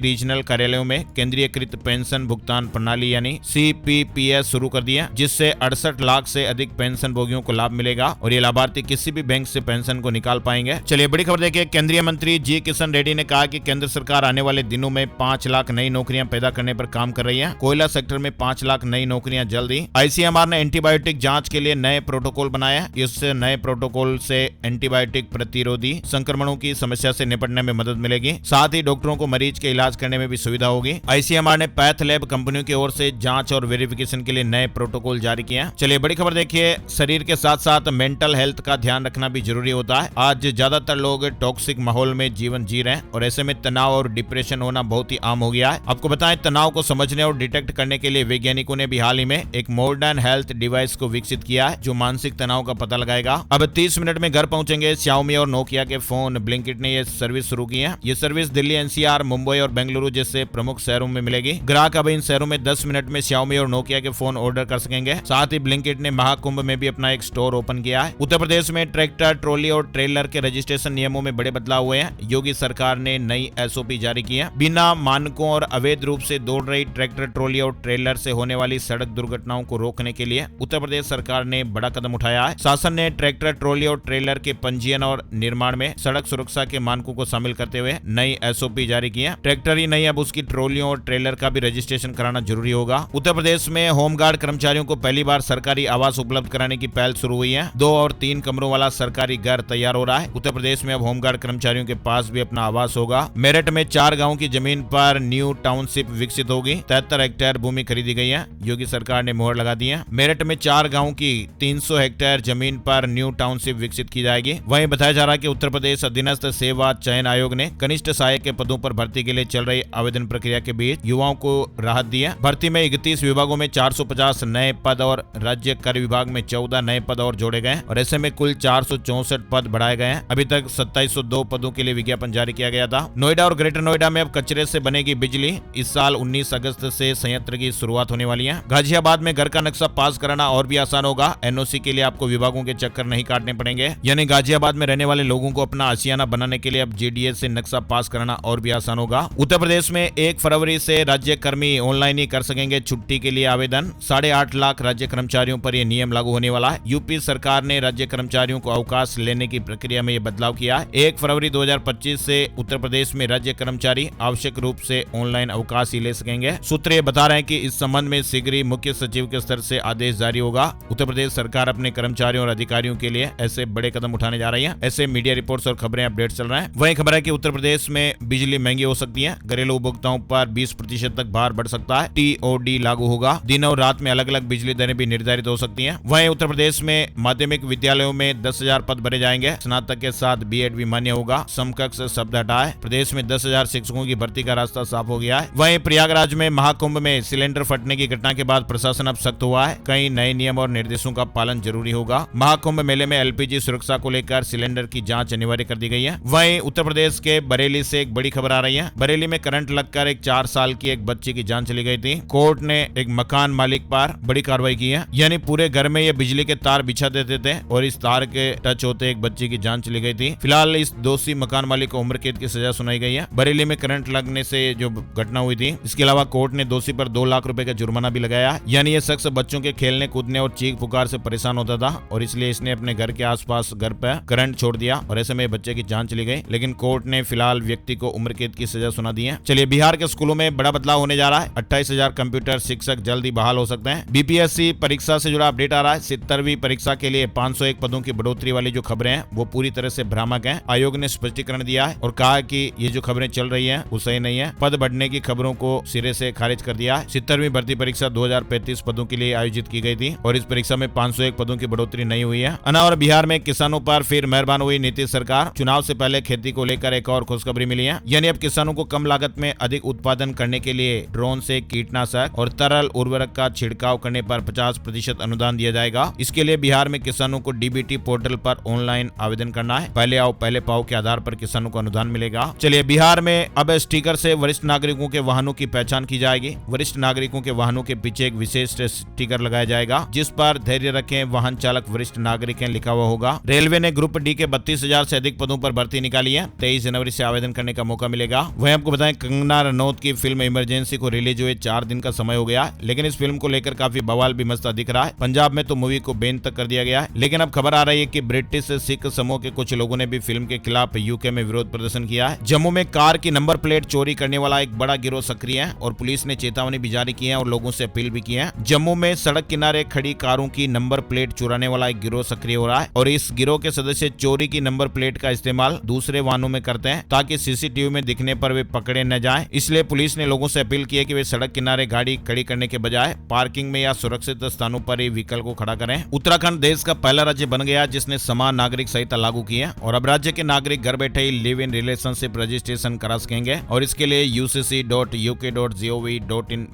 रीजनल कार्यालयों में केंद्रीयकृत पेंशन भुगतान प्रणाली यानी CPPS शुरू कर दिया, जिससे 68 लाख से अधिक पेंशन भोगियों को लाभ मिलेगा और ये लाभार्थी किसी भी बैंक से पेंशन को निकाल पाएंगे। चलिए बड़ी खबर देखिए। केंद्रीय मंत्री जी किशन रेड्डी ने कहा कि केंद्र सरकार आने वाले दिनों में 5 लाख नई नौकरियां पैदा करने पर काम कर रही है। कोयला सेक्टर में 5 लाख नई नौकरियां जल्द ही। ICMR ने एंटीबायोटिक जांच के लिए नए प्रोटोकॉल बनाया। इस नए प्रोटोकॉल से एंटीबायोटिक प्रतिरोधी संक्रमणों की समस्या से निपटने में मदद मिलेगी। साथ ही डॉक्टरों को मरीज के इलाज करने में भी सुविधा होगी। ICMR ने पैथ लैब कंपनियों की ओर से जांच और वेरिफिकेशन के लिए नए प्रोटोकॉल जारी किए। चलिए बड़ी खबर देखिए। शरीर के साथ साथ मेंटल हेल्थ का ध्यान रखना भी जरूरी होता है। आज ज्यादातर लोग टॉक्सिक माहौल में जीवन जी रहे हैं और ऐसे में तनाव और डिप्रेशन होना बहुत ही आम हो गया है। आपको बताएं, तनाव को समझने और डिटेक्ट करने के लिए वैज्ञानिकों ने भी हाल ही में एक मॉडर्न हेल्थ डिवाइस को विकसित किया है जो मानसिक तनाव का पता लगाएगा। अब 30 मिनट में घर पहुंचेंगे। Xiaomi और Nokia के फोन। ब्लिंकिट ने यह सर्विस शुरू की है। ये सर्विस दिल्ली, NCR, मुंबई और बेंगलुरु जैसे प्रमुख शहरों में मिलेगी। ग्राहक अब इन शहरों में 10 मिनट में Xiaomi और Nokia के फोन ऑर्डर कर सकेंगे। साथ ही ब्लिंकिट ने महाकुंभ में भी अपना एक स्टोर ओपन किया है। उत्तर प्रदेश में ट्रैक्टर, ट्रॉली और ट्रेलर के रजिस्ट्रेशन नियमों में बड़े बदलाव हुए हैं। योगी सरकार ने नई SOP जारी की है। बिना मानकों और अवैध रूप से दौड़ रही ट्रैक्टर, ट्रॉली और ट्रेलर से होने वाली सड़क दुर्घटनाओं को रोकने के लिए उत्तर प्रदेश सरकार ने बड़ा कदम उठाया है। शासन ने ट्रैक्टर, ट्रॉली और ट्रेलर के पंजीयन और निर्माण में सड़क सुरक्षा के मानकों को शामिल करते हुए नई SOP जारी की है। ट्रैक्टर ही नहीं, अब उसकी ट्रॉलियों और ट्रेलर का भी रजिस्ट्रेशन कराना जरूरी होगा। उत्तर प्रदेश में होमगार्ड कर्मचारियों को पहली बार सरकारी आवास उपलब्ध कराने की पहल शुरू हुई है। 2 और 3 कमरों वाला सरकारी घर तैयार हो रहा है। उत्तर प्रदेश में अब होमगार्ड कर्मचारियों के पास भी अपना आवास होगा। मेरठ में 4 गाँव की जमीन पर न्यू टाउनशिप विकसित होगी। 73 हेक्टेयर भूमि खरीदी गई है। योगी सरकार ने मोहर लगा दी है। मेरठ में 4 गाँव की 300 हेक्टेयर जमीन पर न्यू टाउनशिप विकसित की जाएगी। वहीं बताया जा रहा है कि उत्तर प्रदेश अधीनस्थ सेवा चयन आयोग ने कनिष्ठ सहायक के पदों पर भर्ती के लिए चल रही आवेदन प्रक्रिया के बीच युवाओं को राहत दी है। भर्ती में 31 विभागों में 450 नए पद और राज्य कर विभाग में 14 नए पद और जोड़े गए और ऐसे में कुल 464 पद बढ़ाए गए हैं। अभी तक 2702 पदों के लिए विज्ञापन जारी किया गया था। नोएडा और ग्रेटर नोएडा में अब कचरे से बनेगी बिजली। इस साल 19 अगस्त से संयंत्र की शुरुआत होने वाली है। गाजियाबाद में घर का नक्शा पास कराना और भी आसान होगा। NOC के लिए आपको विभागों के चक्कर नहीं काटने पड़ेंगे। यानी गाजियाबाद में रहने वाले लोगों को अपना आशियाना बनाने के लिए अब GDS से नक्शा पास कराना और भी आसान होगा। उत्तर प्रदेश में 1 फरवरी से राज्य कर्मी ऑनलाइन ही कर सकेंगे छुट्टी के लिए आवेदन। 8.5 लाख राज्य कर्मचारियों पर यह नियम लागू होने वाला है। यूपी सरकार ने राज्य कर्मचारियों को अवकाश लेने की प्रक्रिया में यह बदलाव किया है। 1 फरवरी 2025 से उत्तर प्रदेश में राज्य कर्मचारी आवश्यक रूप से ऑनलाइन अवकाश ही ले सकेंगे। सूत्र ये बता रहे हैं कि इस संबंध में शीघ्र ही मुख्य सचिव के स्तर से आदेश जारी होगा। उत्तर प्रदेश सरकार अपने कर्मचारियों और अधिकारियों के लिए ऐसे बड़े कदम उठाने जा रही है। ऐसे मीडिया रिपोर्ट्स और खबरें अपडेट चल रहे हैं। वही खबर है कि उत्तर प्रदेश में बिजली महंगी हो सकती है। घरेलू उपभोक्ताओं पर 20% तक भार बढ़ सकता है। TOD लागू होगा। दिन और रात में अलग अलग बिजली दरें भी निर्धारित हो सकती हैं। वहीं उत्तर प्रदेश में माध्यमिक विद्यालयों में 10,000 पद भरे जाएंगे। स्नातक के साथ B.Ed भी मान्य होगा। समकक्ष शब्द हटा है। प्रदेश में 10,000 शिक्षकों की भर्ती का रास्ता साफ हो गया है। वहीं प्रयागराज में महाकुंभ में सिलेंडर फटने की घटना के बाद प्रशासन अब सख्त हुआ है। कई नए नियम और निर्देशों का पालन जरूरी होगा। महाकुंभ मेले में LPG सुरक्षा को लेकर सिलेंडर की जांच अनिवार्य कर दी गई है। वहीं उत्तर प्रदेश के बरेली से एक बड़ी खबर आ रही है। बरेली में करंट लगकर एक 4 साल की एक बच्ची की जान चली गई थी। कोर्ट ने एक मकान मालिक पर बड़ी कार्रवाई की है। यानी पूरे घर में ये बिजली के तार बिछा देते थे और इस तार के टच होते एक बच्ची की जान चली गई थी। फिलहाल इस दोषी मकान मालिक को उम्र कैद की सजा सुनाई गई है। बरेली में करंट लगने से जो घटना हुई थी, इसके अलावा कोर्ट ने दोषी पर 2 लाख रुपए का जुर्माना भी लगाया। यानी ये शख्स बच्चों के खेलने कूदने और चीख पुकार से परेशान होता था और इसलिए इसने अपने घर के आसपास घर पर करंट छोड़ दिया और ऐसे में बच्चे की जान चली गई। लेकिन कोर्ट ने फिलहाल व्यक्ति को उम्र कैद की सजा सुना दी है। चलिए, बिहार के स्कूलों में बड़ा बदलाव होने जा रहा है। 28,000 कंप्यूटर शिक्षक जल्दी बहाल हो सकते हैं। BPSC परीक्षा से जुड़ा अपडेट आ रहा है। 70वीं परीक्षा के लिए 501 पदों की बढ़ोतरी वाली जो खबरें हैं वो पूरी तरह से भ्रामक हैं। आयोग ने स्पष्टीकरण दिया है और कहा कि ये जो खबरें चल रही हैं वो सही नहीं है। पद बढ़ने की खबरों को सिरे से खारिज कर दिया है। 70वीं भर्ती परीक्षा 2035 पदों के लिए आयोजित की गई थी और इस परीक्षा में 501 पदों की बढ़ोतरी नहीं हुई है। और बिहार में किसानों पर फिर मेहरबान हुई नीतीश सरकार। चुनाव से पहले खेती को लेकर एक और खुशखबरी मिली है। यानी अब किसानों को कम लागत में अधिक उत्पादन करने के लिए ड्रोन से कीटनाशक और तरल उर्वरक का छिड़काव करने पर 50% अनुदान दिया जाएगा। इसके लिए बिहार में किसानों को DBT पोर्टल पर ऑनलाइन आवेदन करना है। पहले आओ पहले पाओ के आधार पर किसानों को अनुदान मिलेगा। चलिए, बिहार में अब स्टिकर से वरिष्ठ नागरिकों के वाहनों की पहचान की जाएगी। वरिष्ठ नागरिकों के वाहनों के पीछे एक विशेष स्टिकर लगाया जाएगा जिस पर धैर्य रखें वाहन चालक वरिष्ठ नागरिक हैं लिखा हुआ होगा। रेलवे ने ग्रुप D के 10,000 से अधिक पदों पर भर्ती निकाली है। 23 जनवरी से आवेदन करने का मौका मिलेगा। वहीं आपको बताएं, कंगना रनौत की फिल्म इमरजेंसी को रिलीज हुए 4 दिन का समय हो गया, लेकिन इस फिल्म को लेकर काफी बवाल भी मचता दिख रहा है। पंजाब में तो मूवी को बैन तक कर दिया गया है, लेकिन अब खबर आ रही है कि ब्रिटिश सिख समूह के कुछ लोगों ने भी फिल्म के खिलाफ यूके में विरोध प्रदर्शन किया है। जम्मू में कार की नंबर प्लेट चोरी करने वाला एक बड़ा गिरोह सक्रिय है और पुलिस ने चेतावनी भी जारी की है और लोगों से अपील भी की है। जम्मू में सड़क किनारे खड़ी कारों की नंबर प्लेट चुराने वाला एक गिरोह सक्रिय हो रहा है और इस गिरोह के सदस्य चोरी की नंबर प्लेट का इस्तेमाल दूसरे वाहनों में करते हैं ताकि सीसीटीवी में दिखने पर वे पकड़े न जाएं। इसलिए पुलिस ने लोगों से अपील की है कि वे सड़क किनारे गाड़ी खड़ी करने के बजाय पार्किंग में या सुरक्षित स्थानों पर ही व्हीकल को खड़ा करें। उत्तराखंड देश का पहला राज्य बन गया जिसने समान नागरिक संहिता लागू की है और अब राज्य के नागरिक घर बैठे he live in relationship registration करा सकेंगे और इसके लिए ucc.uk.gov.in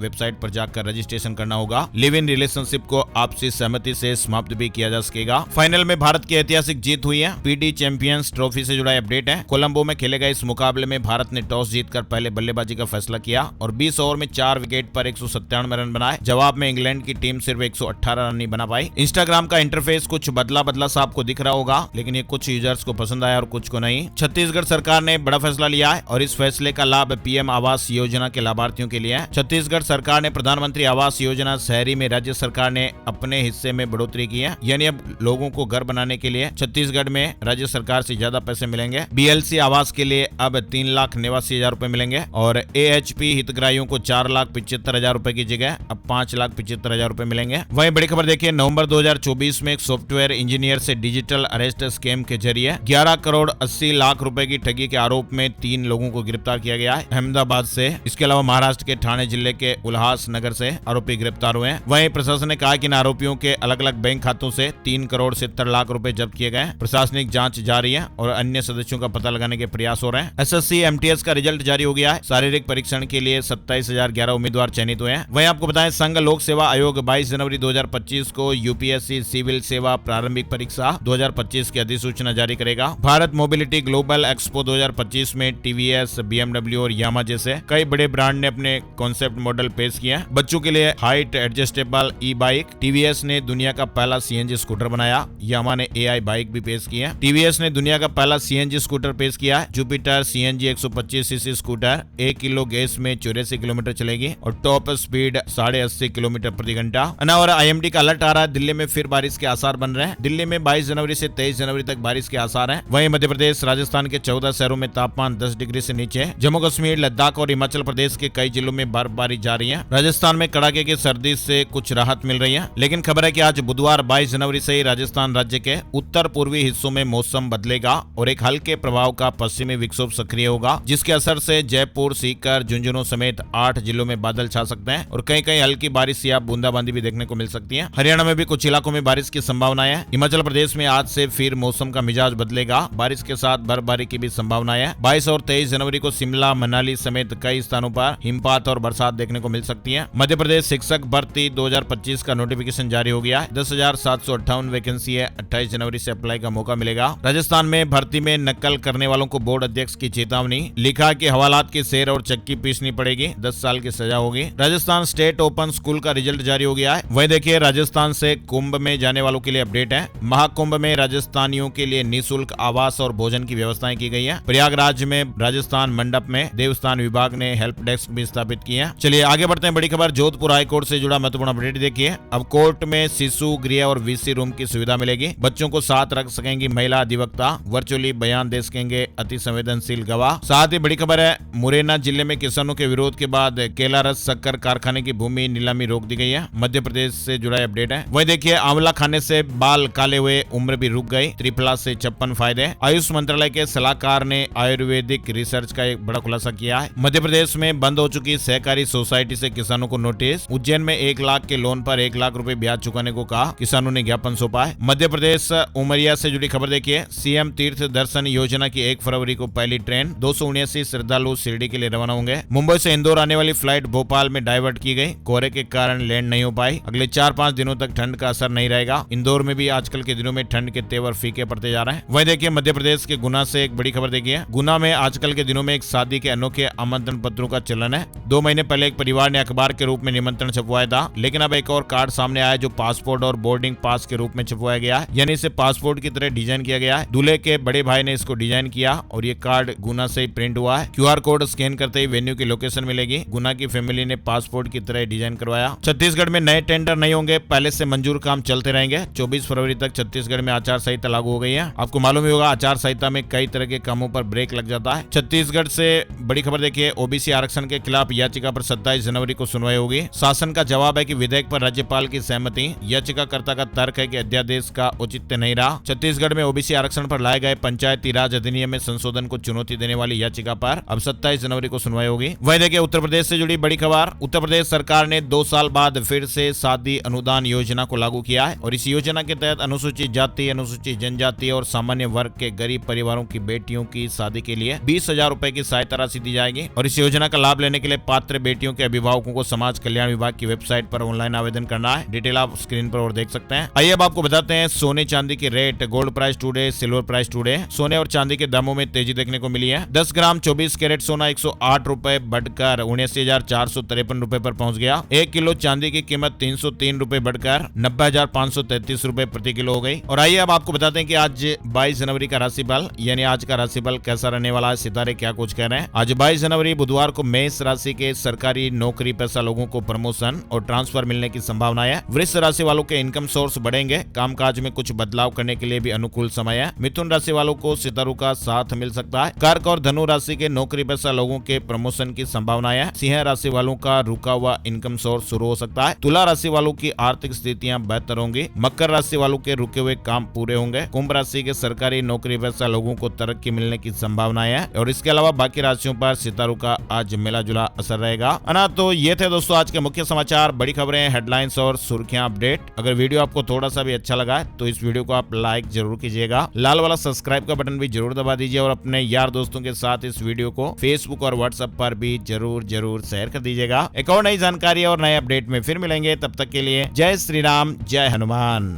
वेबसाइट पर जाकर रजिस्ट्रेशन करना होगा। लिव इन रिलेशनशिप को आपसी सहमति से समाप्त भी किया जा सकेगा। फाइनल में भारत की ऐतिहासिक जीत हुई है। पीडी चैंपियंस ट्रॉफी से जुड़ा अपडेट है। कोलंबो में खेले गए इस मुकाबले में भारत ने टॉस जीतकर पहले बल्लेबाजी का फैसला किया और 20 ओवर में 4 विकेट पर 197 रन बनाए। जवाब में इंग्लैंड की टीम सिर्फ 118 रन नहीं बना पाई। इंस्टाग्राम का इंटरफेस कुछ बदला सा आपको दिख रहा होगा, लेकिन ये कुछ यूजर्स को पसंद आया और कुछ को नहीं। छत्तीसगढ़ सरकार ने बड़ा फैसला लिया है और इस फैसले का लाभ पीएम आवास योजना के लाभार्थियों के लिए है। छत्तीसगढ़ सरकार ने प्रधानमंत्री आवास योजना शहरी में राज्य सरकार ने अपने हिस्से में बढ़ोतरी की है, यानी अब लोगों को घर बनाने के लिए छत्तीसगढ़ में राज्य सरकार से ज्यादा पैसे मिलेंगे। बीएलसी आवास के लिए अब 3,89,000 रुपए मिलेंगे और एएचपी हितग्राहियों को 4,75,000 रुपए की जगह अब 5,75,000 रुपए मिलेंगे। वहीं बड़ी खबर देखिए, नवंबर 2024 में एक सॉफ्टवेयर इंजीनियर से डिजिटल अरेस्ट स्कैम के जरिए 11 करोड़ 80 लाख रुपए की ठगी के आरोप में 3 लोगों को गिरफ्तार किया गया है अहमदाबाद से। इसके अलावा महाराष्ट्र के ठाणे जिले के उल्हास नगर से आरोपी गिरफ्तार हुए हैं। वहीं प्रशासन ने कहा कि इन आरोपियों के अलग अलग बैंक खातों से 3 करोड़ 70 लाख रुपए जब्त किए गए। प्रशासनिक जांच जारी है और अन्य सदस्यों का पता लगाने के प्रयास हो रहे हैं। एसएससी एमटीएस का रिजल्ट जारी हो गया है। शारीरिक परीक्षण के लिए 27,011 उम्मीदवार चयनित हुए हैं। वहीं आपको बताएं, संघ लोक सेवा आयोग 22 जनवरी 2025 को यूपीएससी सिविल सेवा प्रारंभिक परीक्षा 2025 की अधिसूचना जारी करेगा। भारत मोबिलिटी ग्लोबल एक्सपो 2025 में टीवीएस, बीएमडब्ल्यू और यामा जैसे कई बड़े ब्रांड ने अपने कॉन्सेप्ट मॉडल पेश किए हैं। बच्चों के लिए हाइट एडजस्टेबल ई बाइक, टीवीएस ने दुनिया का पहला सीएनजी स्कूटर बनाया। यामा ने एआई बाइक भी पेश की है। टीवीएस ने दुनिया का पहला सीएनजी स्कूटर पेश किया है। Jupiter CNG 125 CC scooter 1 kilo gas में 84 किलोमीटर चलेगी और टॉप स्पीड 80 किलोमीटर प्रति घंटा। और आईएमडी का अलर्ट आ रहा है, दिल्ली में फिर बारिश के आसार बन रहे हैं। दिल्ली में 22 जनवरी से 23 जनवरी तक बारिश के आसार हैं। वहीं मध्य प्रदेश, राजस्थान के 14 शहरों में तापमान 10 डिग्री से नीचे है। जम्मू कश्मीर, लद्दाख और हिमाचल प्रदेश के कई जिलों में बर्फबारी जारी है। राजस्थान में कड़ाके की सर्दी से कुछ राहत मिल रही है, लेकिन खबर है कि आज बुधवार 22 जनवरी से ही राजस्थान राज्य के उत्तर पूर्वी हिस्सों में मौसम बदलेगा और एक हल्के प्रभाव का पश्चिमी विक्षोभ सक्रिय होगा, जिसके असर से जयपुर, सीकर, झुंझुनू समेत 8 जिलों में बादल छा सकते हैं और कहीं कहीं हल्की बारिश या बूंदाबांदी भी देखने को मिल सकती है। हरियाणा में भी कुछ इलाकों में बारिश की संभावना है। हिमाचल प्रदेश में आज से फिर मौसम का मिजाज बदलेगा, बारिश के साथ बर्फबारी की भी संभावना है। 22 और 23 जनवरी को शिमला, मनाली समेत कई स्थानों पर हिमपात और बरसात देखने को मिल सकती है। मध्य प्रदेश शिक्षक भर्ती 2025 का नोटिफिकेशन जारी हो गया है। 10,758 वैकेंसी है। 28 जनवरी से अप्लाई का मौका मिलेगा। राजस्थान में भर्ती में नकल करने वालों को बोर्ड अध्यक्ष की चेतावनी, लिखा कि हवालात की सेर और चक्की पीसनी पड़ेगी, 10 साल की सजा होगी। राजस्थान स्टेट ओपन स्कूल का रिजल्ट जारी हो गया है। वही देखिए, राजस्थान से कुंभ में जाने वालों के लिए अपडेट है। महाकुंभ में राजस्थानियों के लिए निःशुल्क आवास और भोजन की व्यवस्थाएं की गई है। प्रयागराज में राजस्थान मंडप में देवस्थान विभाग ने हेल्प डेस्क भी स्थापित किए हैं। चलिए आगे बढ़ते हैं। बड़ी खबर, जोधपुर हाईकोर्ट से जुड़ा महत्वपूर्ण अपडेट देखिए। अब कोर्ट में शिशु गृह और वीसी रूम की सुविधा मिलेगी। बच्चों को साथ रख सकेंगी महिला अधिवक्ता, वर्चुअली बयान दे सकेंगे अति संवेदनशील गवाह। साथ ही बड़ी खबर है, मुरैना जिले में किसानों के विरोध के बाद केलारस शक्कर कारखाने की भूमि नीलामी रोक दी गई है। मध्य प्रदेश से जुड़ा अपडेट है। वही देखिए, आंवला खाने से बाल काले हुए, उम्र भी रुक गई, त्रिफला से 56 फायदे। आयुष मंत्रालय के सलाहकार ने आयुर्वेदिक रिसर्च का एक बड़ा खुलासा किया है। मध्य प्रदेश में बंद हो चुकी सहकारी सोसाइटी से किसानों को नोटिस। उज्जैन में 1 लाख के लोन पर 1 लाख रुपए ब्याज चुकाने को कहा, किसानों ने ज्ञापन सौंपा है। मध्य प्रदेश उमरिया से जुड़ी खबर देखिए, सीएम तीर्थ दर्शन योजना की 1 फरवरी को पहली ट्रेन, 279 श्रद्धालु शिरडी के लिए रवाना होंगे। मुंबई से इंदौर आने वाली फ्लाइट भोपाल में डाइवर्ट की गई, कोहरे के कारण लैंड नहीं हो पाई। अगले 4-5 दिनों तक ठंड का असर नहीं रहेगा। इंदौर में भी आजकल के दिनों में ठंड के तेवर फीके पड़ते जा रहे हैं। वही देखिए, मध्य प्रदेश के गुना से एक बड़ी खबर देखिए। गुना में आजकल के दिनों में एक शादी के अनोखे आमंत्रण पत्रों का चलन है। 2 महीने पहले एक परिवार ने अखबार के रूप में निमंत्रण छपवाया था, लेकिन अब एक और कार्ड सामने आया जो पासपोर्ट और बोर्डिंग पास के रूप में छपवाया गया है, यानी इसे पासपोर्ट की तरह डिजाइन किया गया है। दूल्हे के बड़े भाई ने इसको डिजाइन किया और ये कार्ड गुना से ही प्रिंट हुआ है। QR कोड स्कैन करते ही वेन्यू की लोकेशन मिलेगी। गुना की फैमिली ने पासपोर्ट की तरह डिजाइन करवाया। छत्तीसगढ़ में नए टेंडर नहीं होंगे, पहले से मंजूर काम चलते रहेंगे। 24 फरवरी तक छत्तीसगढ़ में आचार संहिता लागू हो गई है। आपको मालूम ही होगा आचार संहिता में कई तरह के कामों पर ब्रेक लग जाता है। छत्तीसगढ़ से बड़ी खबर देखिए, ओबीसी आरक्षण के खिलाफ याचिका पर 27 जनवरी को सुनवाई होगी। शासन का जवाब है कि विधेयक पर राज्यपाल की सहमति। याचिकाकर्ता का तर्क है कि अध्यादेश का औचित्य नहीं रहा। छत्तीसगढ़ में ओबीसी आरक्षण पर लाए गए पंचायती राज अधिनियम में संशोधन को चुनौती देने वाली याचिका पर अब 27 जनवरी को सुनवाई होगी। वहीं देखिए उत्तर प्रदेश से जुड़ी बड़ी खबर, उत्तर प्रदेश सरकार ने 2 साल बाद फिर से शादी अनुदान योजना को लागू किया है और इस योजना के तहत अनुसूचित जाति, अनुसूचित जनजाति और सामान्य वर्ग के गरीब परिवारों की बेटियों की शादी के लिए 20,000 रुपए की सहायता राशि दी जाएगी। और इस योजना का लाभ लेने के लिए पात्र बेटियों के अभिभावकों को समाज कल्याण विभाग की वेबसाइट पर ऑनलाइन आवेदन करना है। डिटेल आप स्क्रीन पर और देख सकते हैं। आइए अब आपको बताते हैं सोने चांदी के rate, gold price today, silver price today. सोने और चांदी के दामों में तेजी देखने को मिली है। 10 ग्राम 24 कैरेट सोना 108 रुपए बढ़कर 79,453 रुपए पर पहुंच गया। 1 किलो चांदी की कीमत 303 रुपए बढ़कर 90,533 रुपए प्रति किलो हो गई। और आइए अब आपको बताते हैं कि आज 22 जनवरी का राशिफल यानी आज का राशिफल कैसा रहने वाला है, सितारे क्या कुछ कह रहे हैं। आज 22 जनवरी बुधवार को मेष राशि के सरकारी नौकरी पेशा लोगों को प्रमोशन और ट्रांसफर मिलने की संभावना है। वृष राशि वालों के इनकम सोर्स बढ़ेंगे। कामकाज में कुछ बदलाव करने के लिए भी अनुकूल समय है। मिथुन राशि वालों को सितारों का साथ मिल सकता है। कर्क और धनु राशि के नौकरी पेशा लोगों के प्रमोशन की संभावना है। सिंह राशि वालों का रुका हुआ इनकम सोर्स शुरू हो सकता है। तुला राशि वालों की आर्थिक स्थितियां बेहतर होंगी। मकर राशि वालों के रुके हुए काम पूरे होंगे। कुंभ राशि के सरकारी नौकरी पेशा लोगों को तरक्की मिलने की संभावनाएं है और इसके अलावा बाकी राशियों पर सितारों का आज मिला जुला असर रहेगा। तो ये थे दोस्तों आज के मुख्य समाचार, बड़ी खबरें, हेडलाइंस और सुर्खियां अपडेट। अगर वीडियो आपको थोड़ा सा भी अच्छा लगा तो इस वीडियो को आप लाइक जरूर कीजिएगा। लाल वाला सब्सक्राइब का बटन भी जरूर दबा दीजिए और अपने यार दोस्तों के साथ इस वीडियो को फेसबुक और व्हाट्सएप पर भी जरूर शेयर कर दीजिएगा। एक और नई जानकारी और नए अपडेट में फिर मिलेंगे, तब तक के लिए जय श्री राम, जय हनुमान।